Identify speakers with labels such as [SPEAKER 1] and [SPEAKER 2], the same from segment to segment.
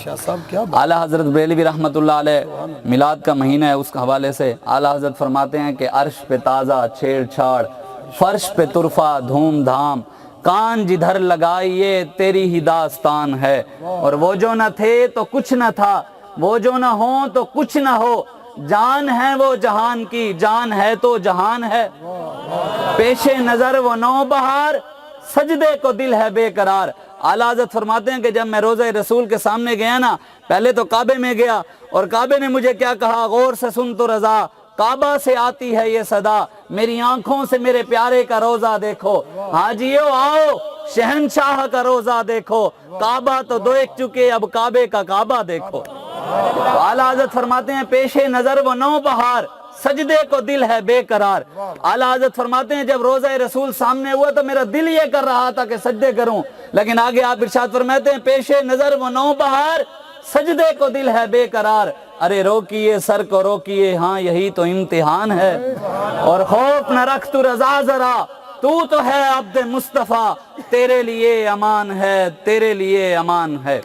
[SPEAKER 1] اعلیٰ حضرت بریلوی رحمۃ اللہ علیہ میلاد کا مہینہ ہے، اس کے حوالے سے اعلیٰ حضرت فرماتے ہیں کہ عرش پہ تازہ چھیڑ چھاڑ، فرش پہ طرفہ دھوم دھام، کان جدھر لگائیے تیری ہی داستان ہے، اور وہ جو نہ تھے تو کچھ نہ تھا، وہ جو نہ ہوں تو کچھ نہ ہو، جان ہے وہ جہان کی، جان ہے تو جہان ہے، پیش نظر وہ نو بہار، سجدے کو دل ہے بے قرار۔ اعلیٰ حضرت فرماتے ہیں کہ جب میں روضہ رسول کے سامنے گیا نا، پہلے تو کعبے میں گیا، اور کعبے نے مجھے کیا کہا، غور سے سن تو رضا، کعبہ سے آتی ہے یہ صدا، میری آنکھوں سے میرے پیارے کا روضہ دیکھو، حاجیو آؤ شہنشاہ کا روضہ دیکھو، کعبہ تو دیکھ چکے اب کعبے کا کعبہ دیکھو۔ تو اعلیٰ حضرت فرماتے ہیں پیش نظر وہ نو بہار، سجدے کو دل ہے بے قرار۔ اعلیٰ حضرت فرماتے ہیں جب روضہ رسول سامنے ہوا تو میرا دل یہ کر رہا تھا کہ سجدے کروں، لیکن آگے آپ ارشاد فرماتے ہیں پیش نظر وہ نو بہار، سجدے کو دل ہے بے قرار، ارے روکیے سر کو روکیے، ہاں یہی تو امتحان ہے، اور خوف نہ رکھ تو رضا ذرا، تو ہے عبد مصطفیٰ، تیرے لیے امان ہے، تیرے لیے امان ہے۔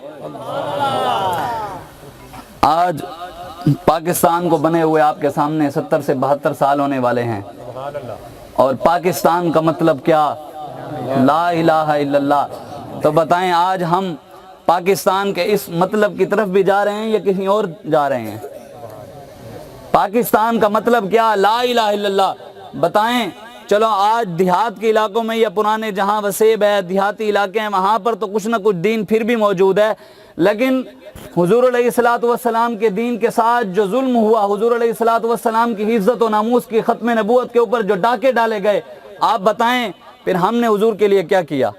[SPEAKER 1] آج پاکستان کو بنے ہوئے آپ کے سامنے 70 سے 72 سال ہونے والے ہیں، اور پاکستان کا مطلب کیا؟ لا الہ الا اللہ۔ تو بتائیں آج ہم پاکستان کے اس مطلب کی طرف بھی جا رہے ہیں یا کہیں اور جا رہے ہیں؟ پاکستان کا مطلب کیا؟ لا الہ الا اللہ۔ بتائیں چلو آج دیہات کے علاقوں میں یا پرانے جہاں وسیب ہے، دیہاتی علاقے ہیں، وہاں پر تو کچھ نہ کچھ دین پھر بھی موجود ہے، لیکن حضور علیہ السلام کے دین کے ساتھ جو ظلم ہوا، حضور علیہ السلام کی عزت و ناموس کی ختم نبوت کے اوپر جو ڈاکے ڈالے گئے، آپ بتائیں پھر ہم نے حضور کے لیے کیا کیا؟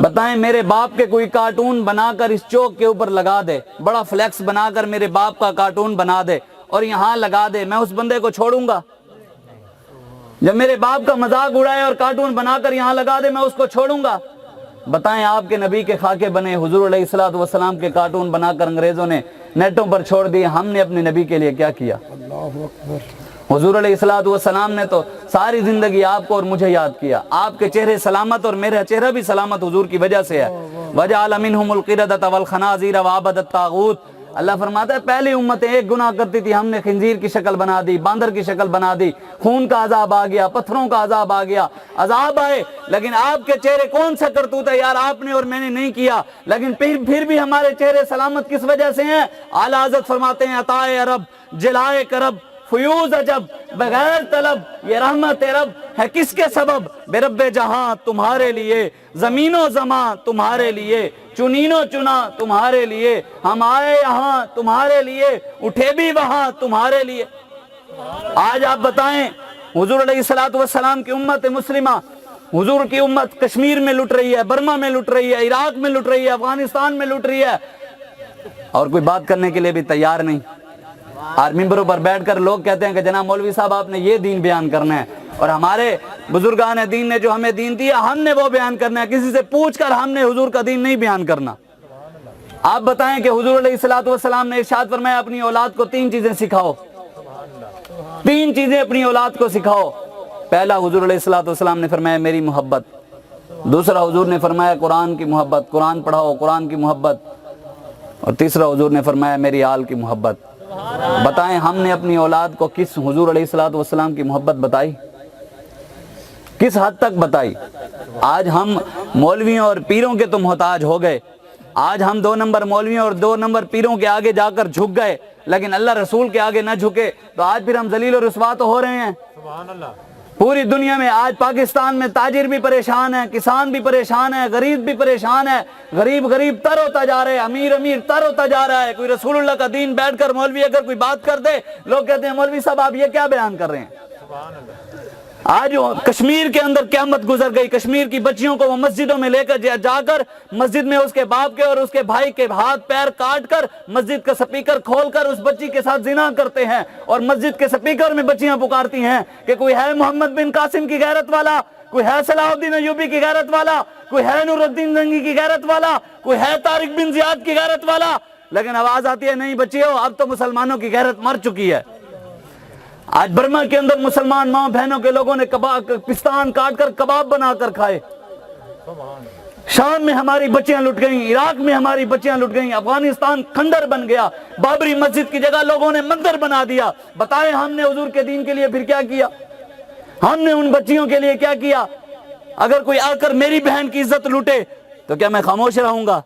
[SPEAKER 1] بتائیں میرے باپ کے کوئی کارٹون بنا کر اس چوک کے اوپر لگا دے، بڑا فلیکس بنا کر میرے باپ کا کارٹون بنا دے اور یہاں لگا دے، میں اس بندے کو چھوڑوں گا؟ جب میرے باپ کا مذاق اڑائے اور کارٹون بنا کر یہاں لگا دے، میں اس کو چھوڑوں گا؟ بتائیں آپ کے نبی کے خاکے بنے، حضور علیہ السلام کے کارٹون بنا کر انگریزوں نے نیٹوں پر چھوڑ دیے، ہم نے اپنے نبی کے لیے کیا کیا؟ حضور علیہ السلام نے تو ساری زندگی آپ کو اور مجھے یاد کیا، آپ کے چہرے سلامت اور میرا چہرہ بھی سلامت حضور کی وجہ سے ہے۔ وَجَعَلَ مِنْهُمُ الْقِرَدَةَ وَالْخَنَازِيرَ وَعَبَدَ الطَّاغُوتَ۔ اللہ فرماتا ہے پہلی امتیں ایک گناہ کرتی تھی، ہم نے خنزیر کی شکل بنا دی، باندر کی شکل بنا دی، خون کا عذاب آ گیا، پتھروں کا عذاب آ گیا، عذاب آئے، لیکن آپ کے چہرے کون سا کرتوت ہے یار، آپ نے اور میں نے نہیں کیا، لیکن پھر بھی ہمارے چہرے سلامت کس وجہ سے ہیں؟ اعلیٰ حضرت فرماتے ہیں عطائے عرب، جلائے کرب، فیوز عجب، بغیر طلب یہ رحمت رب ہے کس کے سبب؟ بے رب جہاں تمہارے لیے، زمین و زمان تمہارے لیے، چنین و چنا تمہارے لیے، ہم آئے یہاں تمہارے لیے، اٹھے بھی وہاں تمہارے لیے۔ آج آپ بتائیں حضور علیہ السلام کی امت مسلمہ، حضور کی امت کشمیر میں لٹ رہی ہے، برما میں لٹ رہی ہے، عراق میں لٹ رہی ہے، افغانستان میں لٹ رہی ہے، اور کوئی بات کرنے کے لیے بھی تیار نہیں۔ آج ممبروں پر بیٹھ کر لوگ کہتے ہیں کہ جناب مولوی صاحب آپ نے یہ دین بیان کرنا ہے، اور ہمارے بزرگان دین نے جو ہمیں دین دیا ہم نے وہ بیان کرنا ہے، کسی سے پوچھ کر ہم نے حضور کا دین نہیں بیان کرنا۔ آپ بتائیں کہ حضور علیہ السلام نے ارشاد فرمایا اپنی اولاد کو 3 چیزیں سکھاؤ، 3 چیزیں اپنی اولاد کو سکھاؤ۔ پہلا حضور علیہ السلام نے فرمایا میری محبت، دوسرا حضور نے فرمایا قرآن کی محبت، قرآن پڑھاؤ، قرآن کی محبت، اور تیسرا حضور نے فرمایا میری آل کی محبت۔ بتائیں ہم نے اپنی اولاد کو کس حضور علیہ السلام کی محبت بتائی؟ کس حد تک بتائی؟ آج ہم مولویوں اور پیروں کے تو محتاج ہو گئے، آج ہم 2 نمبر مولویوں اور 2 نمبر پیروں کے آگے جا کر جھک گئے، لیکن اللہ رسول کے آگے نہ جھکے تو آج پھر ہم ذلیل و رسوا تو ہو رہے ہیں۔ پوری دنیا میں آج پاکستان میں تاجر بھی پریشان ہے، کسان بھی پریشان ہے، غریب بھی پریشان ہے، غریب تر ہوتا جا رہا ہے، امیر تر ہوتا جا رہا ہے۔ کوئی رسول اللہ کا دین بیٹھ کر مولوی اگر کوئی بات کر دے، لوگ کہتے ہیں مولوی صاحب آپ یہ کیا بیان کر رہے ہیں؟ آج کشمیر کے اندر قیامت گزر گئی، کشمیر کی بچیوں کو وہ مسجدوں میں لے کر جا کر مسجد میں اس کے باپ کے اور اس کے بھائی کے ہاتھ پیر کاٹ کر مسجد کا سپیکر کھول کر اس بچی کے ساتھ زنا کرتے ہیں، اور مسجد کے سپیکر میں بچیاں پکارتی ہیں کہ کوئی ہے محمد بن قاسم کی غیرت والا، کوئی ہے صلاح الدین ایوبی کی غیرت والا، کوئی ہے نور الدین زنگی کی غیرت والا، کوئی ہے طارق بن زیاد کی غیرت والا، لیکن آواز آتی ہے نہیں بچیوں اب تو مسلمانوں کی غیرت مر چکی ہے۔ آج برما کے اندر مسلمان ماں بہنوں کے لوگوں نے پستان کاٹ کر کباب بنا کر کھائے، شام میں ہماری بچیاں لٹ گئیں، عراق میں ہماری بچیاں لٹ گئیں، افغانستان کھنڈر بن گیا، بابری مسجد کی جگہ لوگوں نے مندر بنا دیا۔ بتائیں ہم نے حضور کے دین کے لیے پھر کیا کیا؟ ہم نے ان بچیوں کے لیے کیا کیا؟ اگر کوئی آ کر میری بہن کی عزت لوٹے تو کیا میں خاموش رہوں گا؟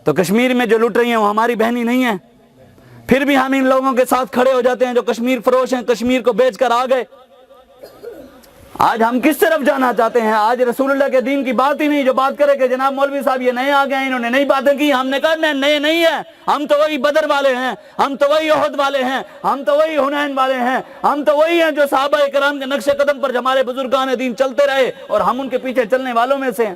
[SPEAKER 1] تو کشمیر میں جو لٹ رہی ہیں وہ ہماری بہنی نہیں ہیں؟ پھر بھی ہم ان لوگوں کے ساتھ کھڑے ہو جاتے ہیں جو کشمیر فروش ہیں، کشمیر کو بیچ کر آ گئے۔ آج ہم کس طرف جانا چاہتے ہیں؟ آج رسول اللہ کے دین کی بات ہی نہیں، جو بات کرے کہ جناب مولوی صاحب یہ نئے آ گئے ہیں، انہوں نے نئی باتیں کی۔ ہم نے کہا نئے نہیں ہیں، ہم تو وہی بدر والے ہیں، ہم تو وہی احد والے ہیں، ہم تو وہی حنین والے ہیں، ہم تو وہی ہیں جو صحابہ کرام کے نقش قدم پر ہمارے بزرگان دین چلتے رہے اور ہم ان کے پیچھے چلنے والوں میں سے ہیں۔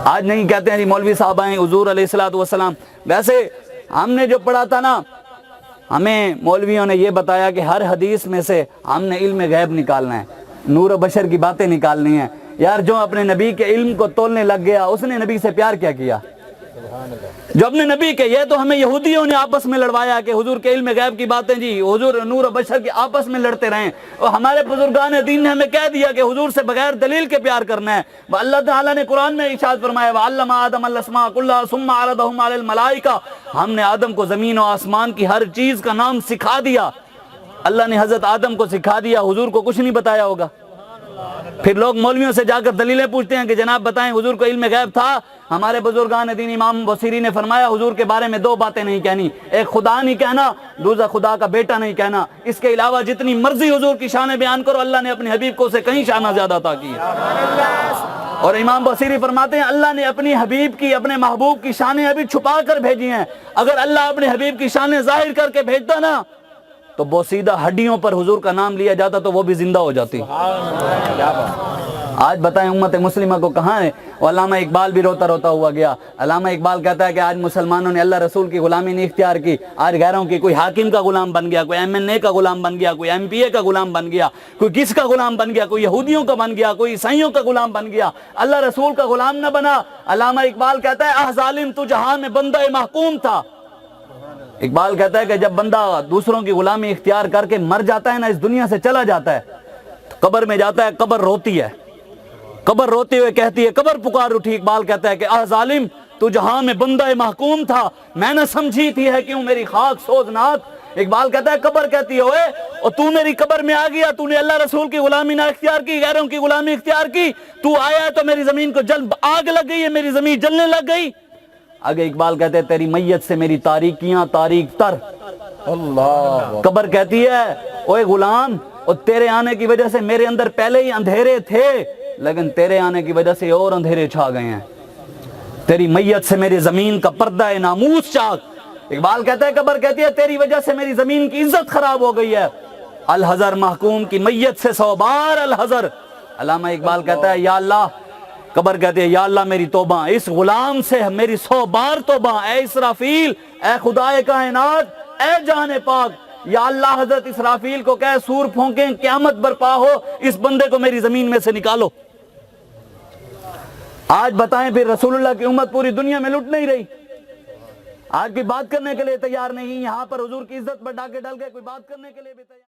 [SPEAKER 1] آج نہیں کہتے ہیں جی مولوی صاحب آئیں، حضور علیہ الصلوۃ والسلام۔ ویسے ہم نے جو پڑھا تھا نا، ہمیں مولویوں نے یہ بتایا کہ ہر حدیث میں سے ہم نے علم غیب نکالنا ہے، نور و بشر کی باتیں نکالنی ہیں۔ یار جو اپنے نبی کے علم کو تولنے لگ گیا اس نے نبی سے پیار کیا کیا؟ جو اپنے نبی کے، یہ تو ہمیں یہودیوں نے آپس میں لڑوایا کہ حضور کے علم غیب کی باتیں جی حضور نور و بشر کی آپس میں لڑتے رہیں، اور ہمارے بزرگان دین نے ہمیں کہہ دیا کہ حضور سے بغیر دلیل کے پیار کرنا ہے۔ اللہ تعالیٰ نے قرآن میں ارشاد فرمایا وَعَلَّمَ آدَمَ الْأَسْمَاءَ كُلَّهَا ثُمَّ عَرَضَهُمْ عَلَى الْمَلَائِكَةِ، ہم نے آدم کو زمین و آسمان کی ہر چیز کا نام سکھا دیا۔ اللہ نے حضرت آدم کو سکھا دیا، حضور کو کچھ نہیں بتایا ہوگا۔ پھر لوگ مولویوں سے جا کر دلیلیں پوچھتے ہیں کہ جناب بتائیں حضور کو علم غیب تھا؟ ہمارے بزرگان دین امام بصیری نے فرمایا حضور کے بارے میں دو باتیں نہیں کہنی، ایک خدا نہیں کہنا، دوسرا خدا کا بیٹا نہیں کہنا۔ اس کے علاوہ جتنی مرضی حضور کی شان بیان کرو، اللہ نے اپنے حبیب کو اسے کہیں شانہ زیادہ عطا کی ہے۔ اور امام بصیری فرماتے ہیں اللہ نے اپنی حبیب کی، اپنے محبوب کی شانیں ابھی چھپا کر بھیجی ہیں۔ اگر اللہ اپنے حبیب کی شانیں ظاہر کر کے بھیجتا نا تو بوسیدہ ہڈیوں پر حضور کا نام لیا جاتا تو وہ بھی زندہ ہو جاتی۔ آج بتائیں امت مسلمہ کو کہاں ہے؟ علامہ اقبال بھی روتا روتا ہوا گیا۔ علامہ اقبال کہتا ہے کہ آج مسلمانوں نے اللہ رسول کی غلامی نہیں اختیار کی، آج غیروں کی، کوئی حاکم کا غلام بن گیا، کوئی MNA کا غلام بن گیا، کوئی MPA کا غلام بن گیا، کوئی کس کا غلام بن گیا، کوئی یہودیوں کا بن گیا، کوئی عیسائیوں کا غلام بن گیا، اللہ رسول کا غلام نہ بنا۔ علامہ اقبال کہتا ہے ظالم تو جہاں میں بندہ محکوم تھا۔ اقبال کہتا ہے کہ جب بندہ دوسروں کی غلامی اختیار کر کے مر جاتا ہے نا، اس دنیا سے چلا جاتا ہے، تو قبر میں جاتا ہے، قبر روتی ہے، قبر روتے ہوئے کہتی ہے، قبر پکار اٹھی۔ اقبال کہتا ہے کہ ظالم تو جہاں میں بندہ محکوم تھا، میں نہ سمجھی تھی ہے کیوں میری خاک سوزناک۔ اقبال کہتا ہے قبر کہتی ہے اور تو میری قبر میں آ گیا، تو نے اللہ رسول کی غلامی نہ اختیار کی، غیروں کی غلامی اختیار کی، تو آیا ہے تو میری زمین کو آگ لگ گئی ہے، میری زمین جلنے لگ گئی۔ آگے اقبال کہتے ہیں تیری میت سے میری تاریکیاں تاریک تر۔ اللہ قبر کہتی ہے اوے غلام، اور تیرے آنے کی وجہ سے میرے اندر پہلے ہی اندھیرے تھے، لیکن تیرے آنے کی وجہ سے اور اندھیرے چھا گئے ہیں۔ تیری میت سے میری زمین کا پردہ ناموس چاک۔ اقبال کہتا ہے قبر کہتی ہے تیری وجہ سے میری زمین کی عزت خراب ہو گئی ہے، الحذر محکوم کی میت سے 100 بار الحذر۔ علامہ اقبال کہتا ہے یا اللہ، قبر کہتی ہے یا اللہ میری توبہ، اس غلام سے میری 100 بار توبہ، اے اسرافیل، اے خدائے کائنات، اے جان پاک، یا اللہ حضرت اسرافیل کو کہے سور پھونکیں، قیامت برپا ہو، اس بندے کو میری زمین میں سے نکالو۔ آج بتائیں پھر رسول اللہ کی امت پوری دنیا میں لٹ نہیں رہی، آج بھی بات کرنے کے لیے تیار نہیں، یہاں پر حضور کی عزت پر ڈاکے ڈال کے کوئی بات کرنے کے لیے بھی تیار